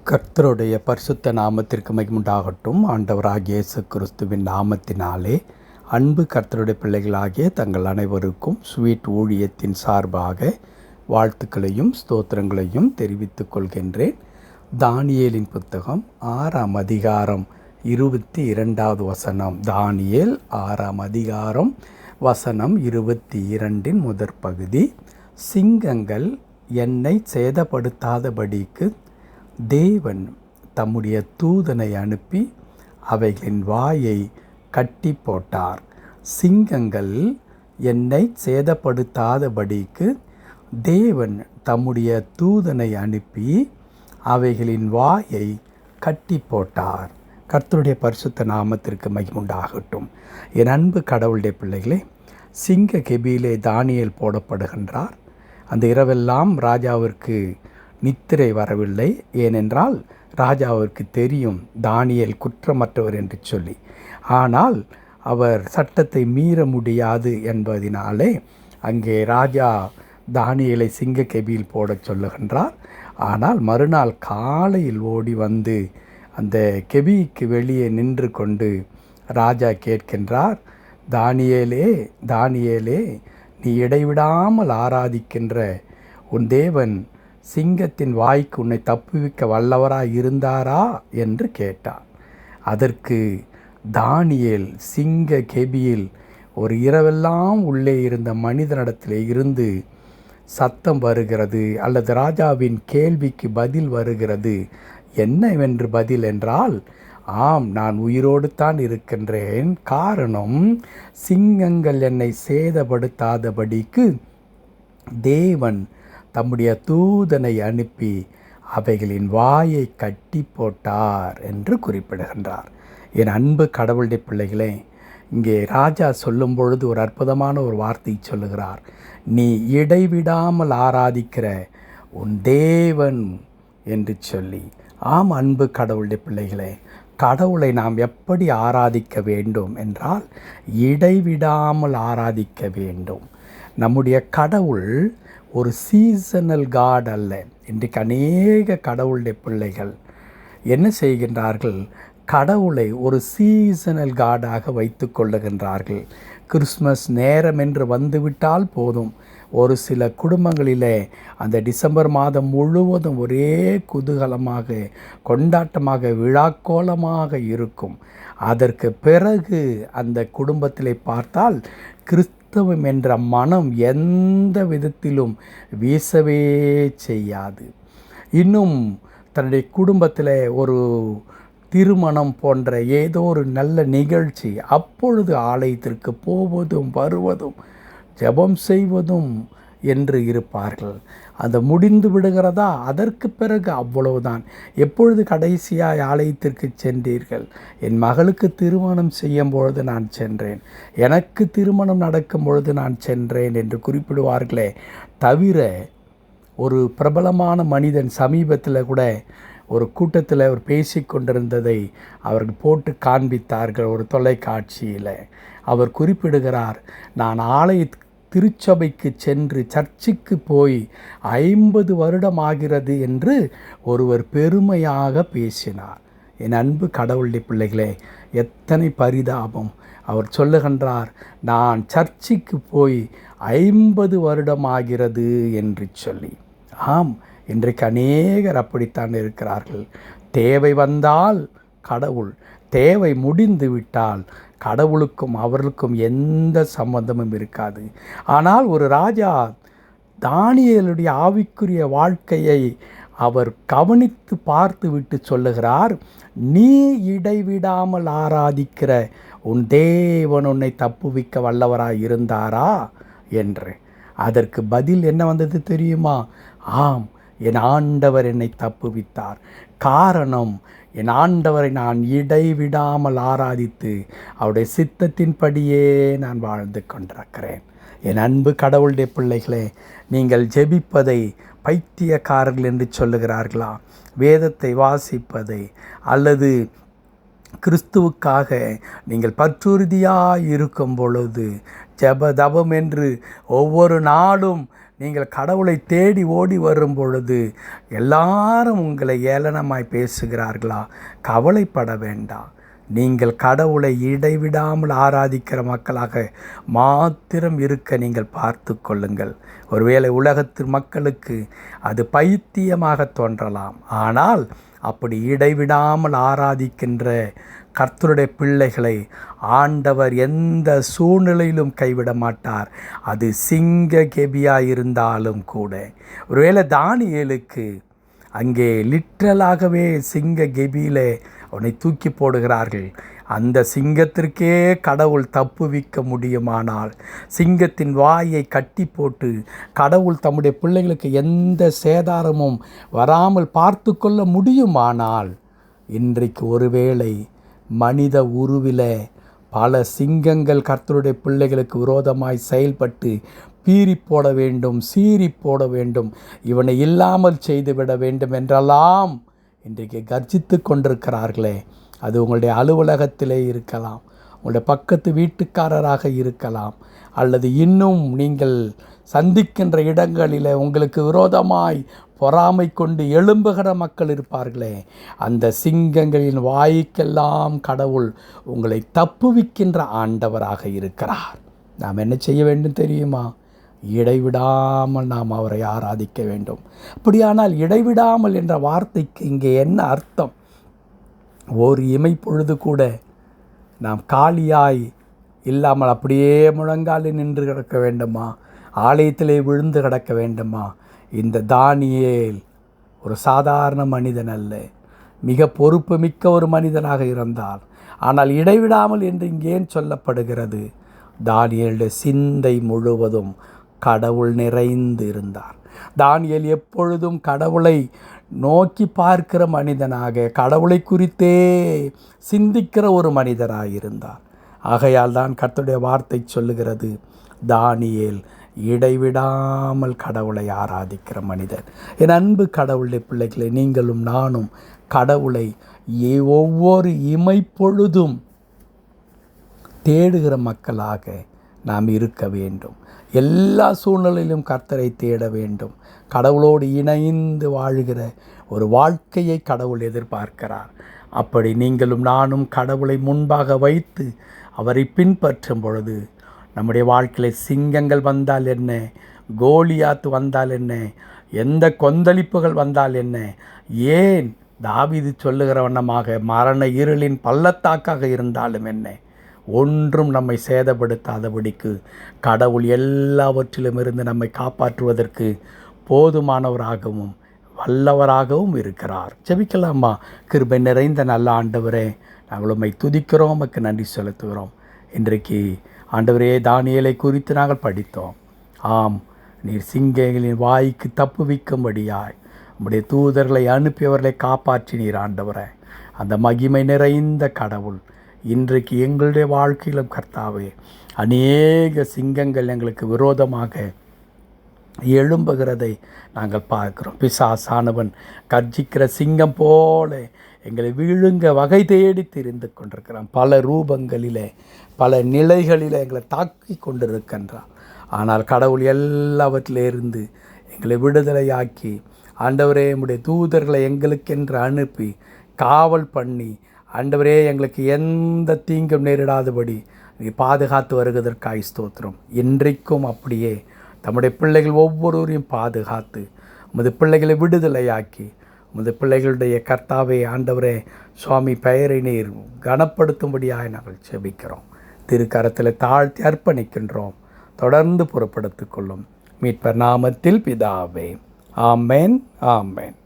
கர்த்தருடைய பரிசுத்த நாமத்திற்கு மகிமுண்டாகட்டும். ஆண்டவராகிய இயேசு கிறிஸ்துவின் நாமத்தினாலே அன்பு கர்த்தருடைய பிள்ளைகளாகிய தங்கள் அனைவருக்கும் ஸ்வீட் ஊழியத்தின் சார்பாக வாழ்த்துக்களையும் ஸ்தோத்திரங்களையும் தெரிவித்துக் கொள்கின்றேன். தானியேலின் புத்தகம் 6ஆம் அதிகாரம் 22வது வசனம். தானியேல் 6ஆம் அதிகாரம் வசனம் 22 முதற் பகுதி. சிங்கங்கள் என்னை சேதப்படுத்தாதபடிக்கு தேவன் தம்முடைய தூதனை அனுப்பி அவைகளின் வாயை கட்டி போட்டார். சிங்கங்கள் என்னை சேதப்படுத்தாதபடிக்கு தேவன் தம்முடைய தூதனை அனுப்பி அவைகளின் வாயை கட்டி போட்டார். கர்த்தருடைய பரிசுத்த நாமத்திற்கு மகிமுண்டாகட்டும். என் அன்பு கடவுளுடைய பிள்ளைகளே, சிங்க கெபியிலே தானியேல் போடப்படுகின்றார். அந்த இரவெல்லாம் ராஜாவிற்கு நித்திரை வரவில்லை. ஏனென்றால் ராஜாவிற்கு தெரியும் தானியேல் குற்றமற்றவர் என்று சொல்லி. ஆனால் அவர் சட்டத்தை மீற முடியாது என்பதினாலே அங்கே ராஜா தானியேலை சிங்க கெபியில் போடச் சொல்லுகின்றார். ஆனால் மறுநாள் காலையில் ஓடி வந்து அந்த கெபிக்கு வெளியே நின்று கொண்டு ராஜா கேட்கின்றார், தானியேலே, தானியேலே, நீ இடைவிடாமல் ஆராதிக்கின்ற உன் தேவன் சிங்கத்தின் வாய்க்கு உன்னை தப்புவிக்க வல்லவராய் இருந்தாரா என்று கேட்டார். அதற்கு தானியேல் சிங்க கெபியில் ஒரு இரவெல்லாம் உள்ளே இருந்த மனிதனிடத்திலே இருந்து சத்தம் வருகிறது, அல்லது ராஜாவின் கேள்விக்கு பதில் வருகிறது. என்னவென்று பதில் என்றால், ஆம், நான் உயிரோடு தான் இருக்கின்றேன். காரணம், சிங்கங்கள் என்னை சேதப்படுத்தாதபடிக்கு தேவன் தம்முடைய தூதனை அனுப்பி அவைகளின் வாயை கட்டி போட்டார் என்று குறிப்பிடுகின்றார். என் அன்பு கடவுளுடைய பிள்ளைகளே, இங்கே ராஜா சொல்லும் பொழுது ஒரு அற்புதமான ஒரு வார்த்தை சொல்லுகிறார், நீ இடைவிடாமல் ஆராதிக்கிற உன் தேவன் என்று சொல்லி. ஆம் அன்பு கடவுளுடைய பிள்ளைகளே, கடவுளை நாம் எப்படி ஆராதிக்க வேண்டும் என்றால் இடைவிடாமல் ஆராதிக்க வேண்டும். நம்முடைய கடவுள் ஒரு சீசனல் காட் அல்ல. இன்றைக்கு அநேக கடவுளுடைய பிள்ளைகள் என்ன செய்கின்றார்கள்? கடவுளை ஒரு சீசனல் காடாக வைத்து கொள்ளுகின்றார்கள். கிறிஸ்மஸ் நேரம் என்று வந்துவிட்டால் போதும், ஒரு சில குடும்பங்களிலே அந்த டிசம்பர் மாதம் முழுவதும் ஒரே குதூகலமாக, கொண்டாட்டமாக, விழாக்கோலமாக இருக்கும். அதற்கு பிறகு அந்த குடும்பத்திலே பார்த்தால் கிறிஸ்தவம் என்ற மனம் எந்த விதத்திலும் வீசவே செய்யாது. இன்னும் தன்னுடைய குடும்பத்தில் ஒரு திருமணம் போன்ற ஏதோ ஒரு நல்ல நிகழ்ச்சி, அப்பொழுது ஆலயத்திற்கு போவதும் வருவதும் ஜெபம் செய்வதும் என்று இருப்பார்கள். அது முடிந்து விடுகிறதா? அதற்கு பிறகு அவ்வளவுதான். எப்பொழுது கடைசியாக ஆலயத்திற்கு சென்றீர்கள்? என் மகளுக்கு திருமணம் செய்யும் பொழுது நான் சென்றேன், எனக்கு திருமணம் நடக்கும் பொழுது நான் சென்றேன் என்று குறிப்பிடுவார்களே தவிர, ஒரு பிரபலமான மனிதன் சமீபத்தில் கூட ஒரு கூட்டத்தில் அவர் பேசி கொண்டிருந்ததை அவர்கள் போட்டு காண்பித்தார்கள் ஒரு தொலைக்காட்சியில். அவர் குறிப்பிடுகிறார், நான் திருச்சபைக்கு சென்று சர்ச்சுக்கு போய் 50 வருடம் ஆகிறது என்று ஒருவர் பெருமையாக பேசினார். என் அன்பு கடவுளுடைய பிள்ளைகளே, எத்தனை பரிதாபம்! அவர் சொல்லுகின்றார், நான் சர்ச்சுக்கு போய் 50 வருடம் ஆகிறது என்று சொல்லி. ஆம், இன்றைக்கு அநேகர் அப்படித்தான் இருக்கிறார்கள். தேவை வந்தால் கடவுள், தேவை முடிந்து விட்டால் கடவுளுக்கும் அவர்களுக்கும் எந்த சம்பந்தமும் இருக்காது. ஆனால் ஒரு ராஜா தானியேலுடைய ஆவிக்குரிய வாழ்க்கையை அவர் கவனித்து பார்த்து விட்டு சொல்லுகிறார், நீ இடைவிடாமல் ஆராதிக்கிற உன் தேவன் உன்னை தப்புவிக்க வல்லவராய் இருந்தாரா என்று. அதற்கு பதில் என்ன வந்தது தெரியுமா? ஆம், என் ஆண்டவர் என்னை தப்புவித்தார். காரணம், என் ஆண்டவரை நான் இடைவிடாமல் ஆராதித்து அவருடைய சித்தத்தின்படியே நான் வாழ்ந்து கொண்டிருக்கிறேன். என் அன்பு கடவுளுடைய பிள்ளைகளே, நீங்கள் ஜெபிப்பதை பைத்தியக்காரர்கள் என்று சொல்லுகிறார்களா? வேதத்தை வாசிப்பதை அல்லது கிறிஸ்துவுக்காக நீங்கள் பற்றுறுதியாக இருக்கும் பொழுது ஜெப தபம் என்று ஒவ்வொரு நாளும் நீங்கள் கடவுளை தேடி ஓடி வரும் பொழுது எல்லாரும் உங்களை ஏளனமாய் பேசுகிறார்களா? கவலைப்பட வேண்டாம். நீங்கள் கடவுளை இடைவிடாமல் ஆராதிக்கிற மக்களாக மாத்திரம் இருக்க நீங்கள் பார்த்து கொள்ளுங்கள். ஒருவேளை உலகத்து மக்களுக்கு அது பைத்தியமாக தோன்றலாம். ஆனால் அப்படி இடைவிடாமல் ஆராதிக்கின்ற கர்த்தருடைய பிள்ளைகளை ஆண்டவர் எந்த சூழ்நிலையிலும் கைவிட மாட்டார். அது சிங்க கெபியாக இருந்தாலும் கூட. ஒருவேளை தானியேலுக்கு அங்கே லிட்ரலாகவே சிங்க கெபியில் அவனை தூக்கி போடுகிறார்கள். அந்த சிங்கத்திற்கே கடவுள் தப்புவிக்க முடியுமானால், சிங்கத்தின் வாயை கட்டி போட்டு கடவுள் தம்முடைய பிள்ளைகளுக்கு எந்த சேதாரமும் வராமல் பார்த்து கொள்ள முடியுமானால், இன்றைக்கு ஒருவேளை மனித உருவில பல சிங்கங்கள் கர்த்தருடைய பிள்ளைகளுக்கு விரோதமாய் செயல்பட்டு பீறி போட வேண்டும், சீறி போட வேண்டும், இவனை இல்லாமல் செய்துவிட வேண்டும் என்றெல்லாம் இன்றைக்கு கர்ஜித்து கொண்டிருக்கிறார்களே. அது உங்களுடைய அலுவலகத்திலே இருக்கலாம், உங்களுடைய பக்கத்து வீட்டுக்காரராக இருக்கலாம், அல்லது இன்னும் நீங்கள் சந்திக்கின்ற இடங்களில் உங்களுக்கு விரோதமாய் பொறாமை கொண்டு எழும்புகிற மக்கள் இருப்பார்களே. அந்த சிங்கங்களின் வாய்க்கெல்லாம் கடவுள் உங்களை தப்புவிக்கின்ற ஆண்டவராக இருக்கிறார். நாம் என்ன செய்ய வேண்டும் தெரியுமா? இடைவிடாமல் நாம் அவரை ஆராதிக்க வேண்டும். அப்படியானால் இடைவிடாமல் என்ற வார்த்தைக்கு இங்கே என்ன அர்த்தம்? ஒரு இமைப்பொழுது கூட நாம் காலியாய் இல்லாமல் அப்படியே முழங்காலில் நின்று கிடக்க வேண்டுமா? ஆலயத்திலே விழுந்து கிடக்க வேண்டுமா? இந்த தானியேல் ஒரு சாதாரண மனிதன் அல்ல, மிக பொறுப்பு மிக்க ஒரு மனிதனாக இருந்தார். ஆனால் இடைவிடாமல் என்று இங்கேன் சொல்லப்படுகிறது? தானியேலுடைய சிந்தை முழுவதும் கடவுள் நிறைந்து இருந்தார். தானியேல் எப்பொழுதும் கடவுளை நோக்கி பார்க்கிற மனிதனாக, கடவுளை குறித்தே சிந்திக்கிற ஒரு மனிதராக இருந்தார். ஆகையால் தான் கர்த்தருடைய வார்த்தை சொல்லுகிறது, தானியேல் இடைவிடாமல் கடவுளை ஆராதிக்கிற மனிதர். என் அன்பு கடவுளுடைய பிள்ளைகளை, நீங்களும் நானும் கடவுளை ஒவ்வொரு இமைப்பொழுதும் தேடுகிற மக்களாக நாம் இருக்க வேண்டும். எல்லா சூழ்நிலையிலும் கர்த்தரை தேட வேண்டும். கடவுளோடு இணைந்து வாழ்கிற ஒரு வாழ்க்கையை கடவுள் எதிர்பார்க்கிறார். அப்படி நீங்களும் நானும் கடவுளை முன்பாக வைத்து அவரை பின்பற்றும் பொழுது நம்முடைய வாழ்க்கையில் சிங்கங்கள் வந்தால் என்ன, கோலியாத்து வந்தால் என்ன, எந்த கொந்தளிப்புகள் வந்தால் என்ன, ஏன் தாவீது சொல்லுகிற வண்ணமாக மரண இருளின் பள்ளத்தாக்காக இருந்தாலும் என்ன, ஒன்றும் நம்மை சேதப்படுத்தாதபடிக்கு கடவுள் எல்லாவற்றிலும் இருந்து நம்மை காப்பாற்றுவதற்கு போதுமானவராகவும் வல்லவராகவும் இருக்கிறார். ஜெபிக்கலாமா? கிருபை நிறைந்த நல்ல ஆண்டவரே, நாங்கள் உம்மை துதிக்கிறோம், உமக்கு நன்றி செலுத்துகிறோம். இன்றைக்கு ஆண்டவரே, தானியேலை குறித்து நாங்கள் படித்தோம். ஆம், நீர் சிங்கங்களின் வாய்க்கு தப்புவிக்கும்படியாய் உம்முடைய தூதர்களை அனுப்பியவர்களை காப்பாற்றினீர் ஆண்டவரே. அந்த மகிமை நிறைந்த கடவுள் இன்றைக்கு எங்களுடைய வாழ்க்கையிலும் கர்த்தாவே, அநேக சிங்கங்கள் எங்களுக்கு விரோதமாக எழும்புகிறதை நாங்கள் பார்க்கிறோம். பிசாசானவன் கர்ஜிக்கிற சிங்கம் போல எங்களை விழுங்க வகை தேடி திரிந்து கொண்டிருக்கிறான். பல ரூபங்களிலே பல நிலைகளில் எங்களை தாக்கி கொண்டிருக்கின்றான். ஆனால் கடவுள் எல்லாவற்றிலிருந்து எங்களை விடுதலையாக்கி ஆண்டவரே, உம்முடைய தூதர்களை எங்களுக்கென்று அனுப்பி காவல் பண்ணி ஆண்டவரே, எங்களுக்கு எந்த தீங்கும் நேரிடாதபடி நீ பாதுகாத்து வருவதற்காய் ஸ்தோத்திரம். இன்றைக்கும் அப்படியே தம்முடைய பிள்ளைகள் ஒவ்வொருவரையும் பாதுகாத்து உமது பிள்ளைகளை விடுதலையாக்கி உமது பிள்ளைகளுடைய கர்த்தாவே ஆண்டவரே சுவாமி பெயரை நீர் கனப்படுத்தும்படியாக நாங்கள் ஜெபிக்கிறோம். திருக்கரத்தில் தாழ்த்தி அர்ப்பணிக்கின்றோம். தொடர்ந்து பொறுப்படுத்திக் கொள்ளும் மீட்பர் நாமத்தில் பிதாவே. ஆமென், ஆமென்.